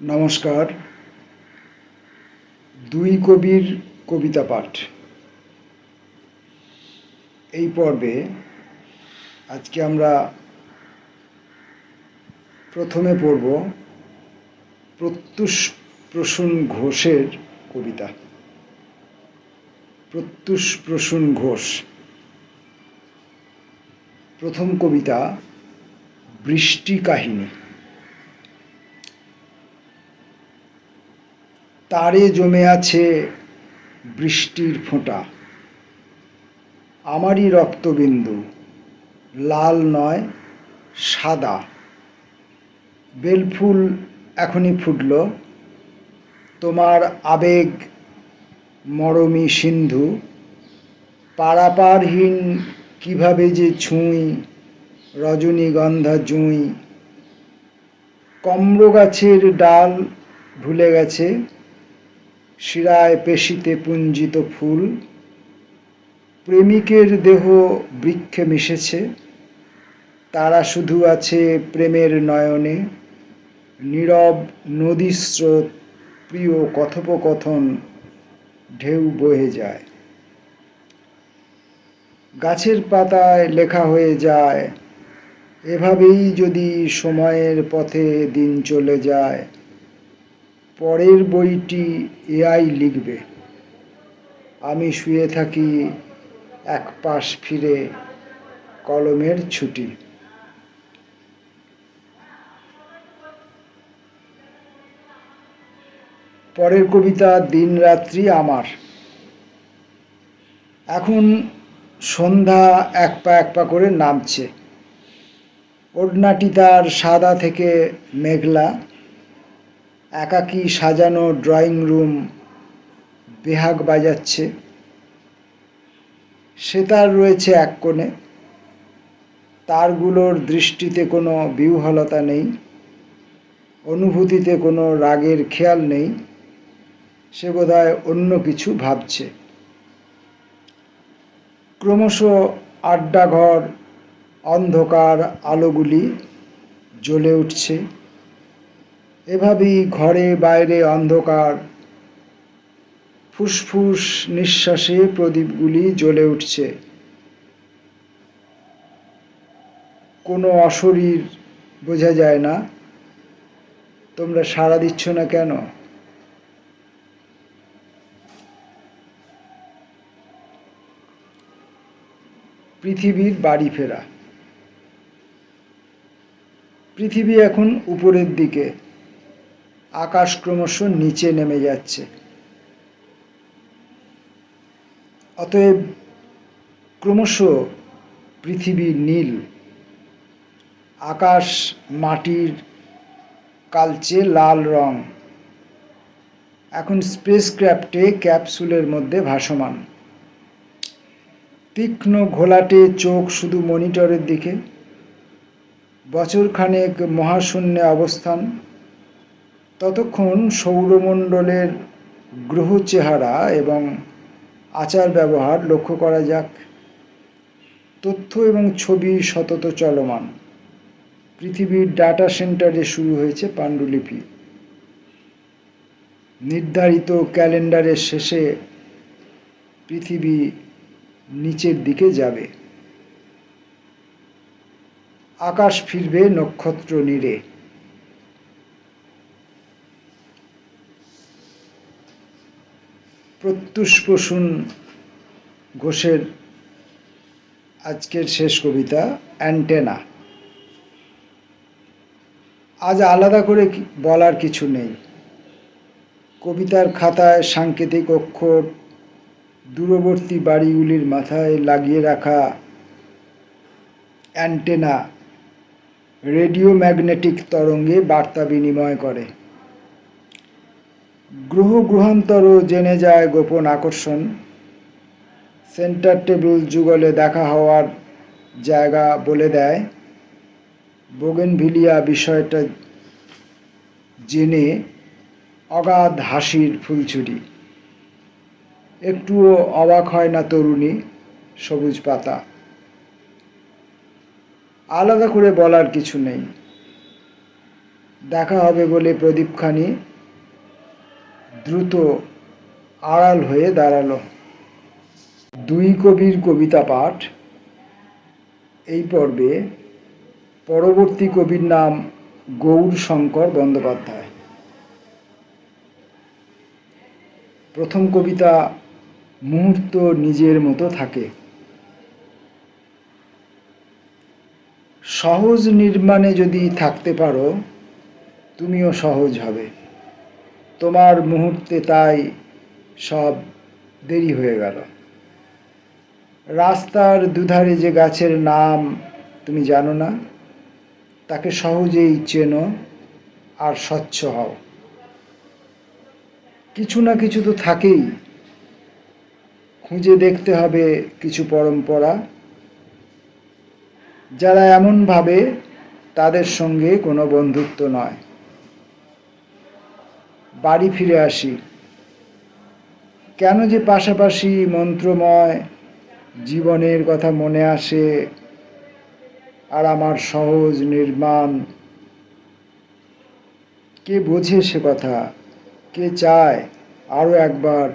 নমস্কার। দুই কবির কবিতা পাঠ এই পর্বে আজকে আমরা প্রথমে পড়ব প্রত্যুষ প্রসূন ঘোষের কবিতা। প্রত্যুষ প্রসূন ঘোষ প্রথম কবিতা বৃষ্টি কাহিনী। তারে জমে আছে বৃষ্টির ফোঁটা, আমারই রক্তবিন্দু, লাল নয় সাদা। বেলফুল এখনই ফুটল, তোমার আবেগ মরমী সিন্ধু। পারাপারহীন কিভাবে যে ছুঁই রজনীগন্ধা জুঁই। কম্র গাছের ডাল ভুলে গেছে, শিরায় পেশিতে পুঞ্জিত ফুল। প্রেমিকের দেহ বৃক্ষে মিশেছে, তারা শুধু আছে প্রেমের নয়নে। নীরব নদীস্রোত, প্রিয় কথোপকথন, ঢেউ বয়ে যায়। গাছের পাতায় লেখা হয়ে যায়, এভাবেই যদি সময়ের পথে দিন চলে যায়। পরের বইটি এআই লিখবে, আমি শুয়ে থাকি এক পাশ ফিরে, কলমের ছুটি। পরের কবিতা দিন রাত্রি আমার। এখন সন্ধ্যা এক পা করে নামছে। ওড়নাটি তার সাদা থেকে মেঘলা। একাকী সাজানো ড্রয়িং রুম বেহাগ বাজাচ্ছে। সেতার রয়েছে এক কোণে, তারগুলোর দৃষ্টিতে কোনো বিহ্বলতা নেই, অনুভূতিতে কোনো রাগের খেয়াল নেই। সে বোধহয় অন্য কিছু ভাবছে। ক্রমশ আড্ডাঘর অন্ধকার আলোগুলি জ্বলে উঠছে। এভাবেই ঘরে বাইরে অন্ধকার, ফুসফুস নিঃশ্বাসে প্রদীপগুলি জ্বলে উঠছে। কোনো অশরীর বোঝা যায় না। তোমরা সাড়া দিচ্ছ না কেন? পৃথিবীর বাড়ি ফেরা। পৃথিবী এখন উপরের দিকে, আকাশ ক্রমশ নিচে নেমে যাচ্ছে। অতএব ক্রমশ পৃথিবী নীল, আকাশ মাটির কালচে লাল রং। এখন স্পেসক্রাফটে ক্যাপসুলের মধ্যে ভাসমান। তীক্ষ্ণ ঘোলাটে চোখ শুধু মনিটরের দিকে। বছরখানেক মহাশূন্যে অবস্থান। ততক্ষণ সৌরমণ্ডলের গ্রহ চেহারা এবং আচার ব্যবহার লক্ষ্য করা যাক। তথ্য এবং ছবি সতত চলমান। পৃথিবীর ডাটা সেন্টারে শুরু হয়েছে পাণ্ডুলিপি। নির্ধারিত ক্যালেন্ডারের শেষে পৃথিবী নিচের দিকে যাবে। আকাশ ফিরবে নক্ষত্র নীড়ে। প্রত্যুষ প্রসূন ঘোষের আজকের শেষ কবিতা অ্যান্টেনা। আজ আলাদা করে বলার কিছু নেই। কবিতার খাতায় সাংকেতিক অক্ষর, দূরবর্তী বাড়িগুলির মাথায় লাগিয়ে রাখা অ্যান্টেনা রেডিও ম্যাগনেটিক তরঙ্গে বার্তা বিনিময় করে। গ্রহ গ্রহান্তরও জেনে যায় গোপন আকর্ষণ। সেন্টার টেবিল যুগলে দেখা হওয়ার জায়গা বলে দেয়। বোগেনভিলিয়া বিষয়টা জেনে অগাধ হাসির ফুলঝুরি। একটুও অবাক হয় না তরুণী, সবুজ পাতা। আলাদা করে বলার কিছু নেই। দেখা হবে বলে প্রদীপখানি দ্রুত আড়াল হয়ে দাঁড়ালো। দুই কবির কবিতা পাঠ এই পর্বে। পরবর্তী কবির নাম গৌরশঙ্কর বন্দ্যোপাধ্যায়। প্রথম কবিতা মুহূর্ত নিজের মতো থাকে। সহজ নির্মাণে যদি থাকতে পারো, তুমিও সহজ হবে। তোমার মুহূর্তে তাই সব দেরি হয়ে গেল। রাস্তার দুধারে যে গাছের নাম তুমি জানো না, তাকে সহজেই চেনো আর স্বচ্ছ হও। কিছু না কিছু তো থাকেই। খুঁজে দেখতে হবে কিছু পরম্পরা, যারা এমন ভাবে তাদের সঙ্গে কোনো বন্ধুত্ব নয়। বাড়ি ফিরে আসি। কেন যে পাশাপাশি মন্ত্রময় জীবনের কথা মনে আসে, আর আমার সহজ নির্মাণ। কে বোঝে সে কথা? কে চায় আরও একবার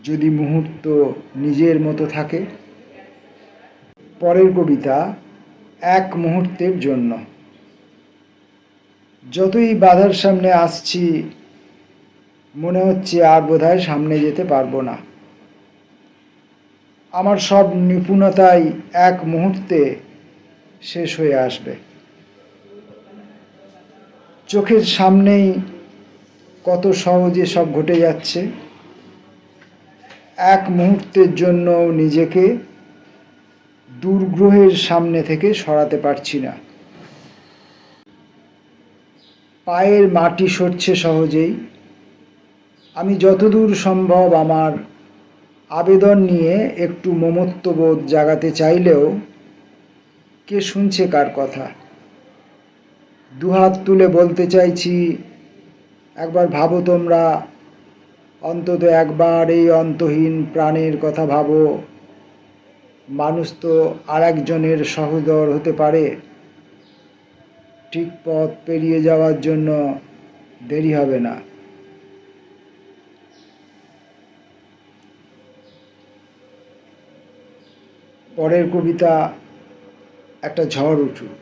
যদি মুহূর্ত নিজের মতো থাকে? পরের কবিতা এক মুহূর্তের জন্য। যতই বাধার সামনে আসছি, মনে হচ্ছে আর বোধহয় সামনে যেতে পারবো না। আমার সব নিপুণতাই এক মুহূর্তে শেষ হয়ে আসবে। চোখের সামনেই কত সহজে সব ঘটে যাচ্ছে। এক মুহূর্তের জন্য নিজেকে দুর্গ্রহের সামনে থেকে সরাতে পারছি না। পায়ের মাটি সরছে সহজেই। আমি যতদূর সম্ভব আমার আবেদন নিয়ে একটু মমত্ববোধ জাগাতে চাইলেও কে শুনছে কার কথা? দুহাত তুলে বলতে চাইছি, একবার ভাবো তোমরা, অন্তত একবার এই অন্তহীন প্রাণের কথা ভাবো। মানুষ তো আর একজনের সহোদর হতে পারে। ঠিক পথ পেরিয়ে যাওয়ার জন্য দেরি হবে না। পরের কবিতা একটা ঝড় উঠুক।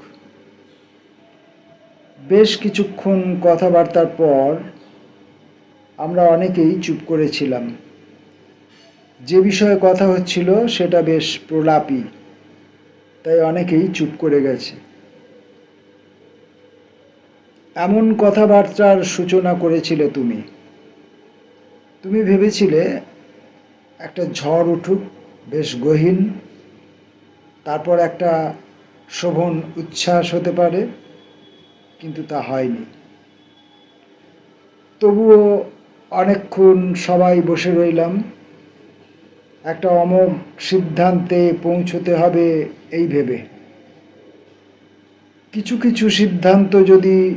বেশ কিছুক্ষণ কথাবার্তার পর আমরা অনেকেই চুপ করেছিলাম। যে বিষয়ে কথা হচ্ছিল সেটা বেশ প্রলাপী, তাই অনেকেই চুপ করে গেছে। এমন কথাবার্তার সূচনা করেছিলে তুমি। তুমি ভেবেছিলে একটা ঝড় উঠুক, বেশ গহীন, তারপর একটা শোভন উচ্ছ্বাস হতে পারে, কিন্তু তা হয়নি। তবুও অনেকক্ষণ সবাই বসে রইলাম, একটা অমোঘ সিদ্ধান্তে পৌঁছতে হবে এই ভেবে। কিছু কিছু সিদ্ধান্ত যদি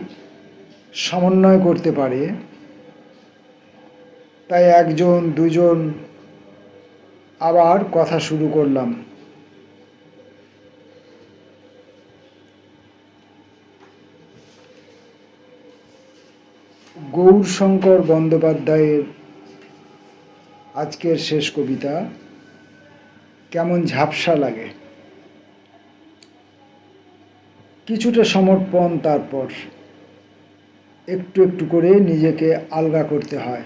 সমন্বয় করতে পারে, তাই একজন দুজন আবার কথা শুরু করলাম। গৌরশঙ্কর বন্দ্যোপাধ্যায়ের আজকের শেষ কবিতা কেমন ঝাপসা লাগে। কিছুটা সমর্পণ, তারপর একটু একটু করে নিজেকে আলগা করতে হয়।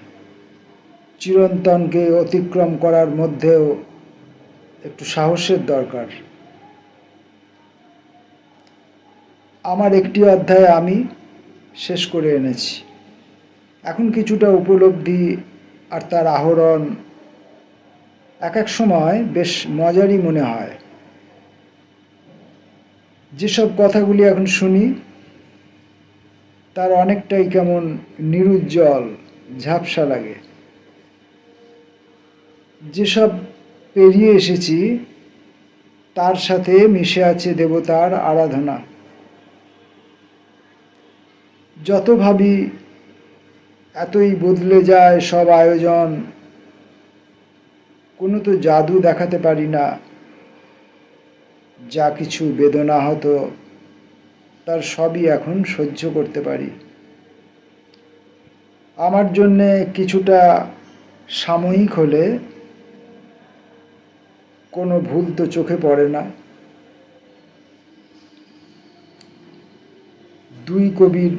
চিরন্তনকে অতিক্রম করার মধ্যেও একটু সাহসের দরকার। আমার একটি অধ্যায় আমি শেষ করে এনেছি। এখন কিছুটা উপলব্ধি আর তার আহরণ এক এক সময় বেশ মজারই মনে হয়। যেসব কথাগুলি এখন শুনি তার অনেকটাই কেমন নিরুজ্জ্বল, ঝাপসা লাগে। যেসব পেরিয়ে এসেছি তার সাথে মিশে আছে দেবতার আরাধনা। যত ভাবি এতই বদলে যায় সব আয়োজন, কোনো তো জাদু দেখাতে পারি না। যা কিছু বেদনা হতো তার সবই এখন সহ্য করতে পারি। আমার জন্যে কিছুটা সাময়িক হলে কোনো ভুল তো চোখে পড়ে না। দুই কবির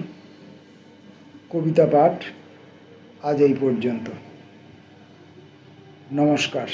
কবিতা পাঠ আজ এই পর্যন্ত। নমস্কার।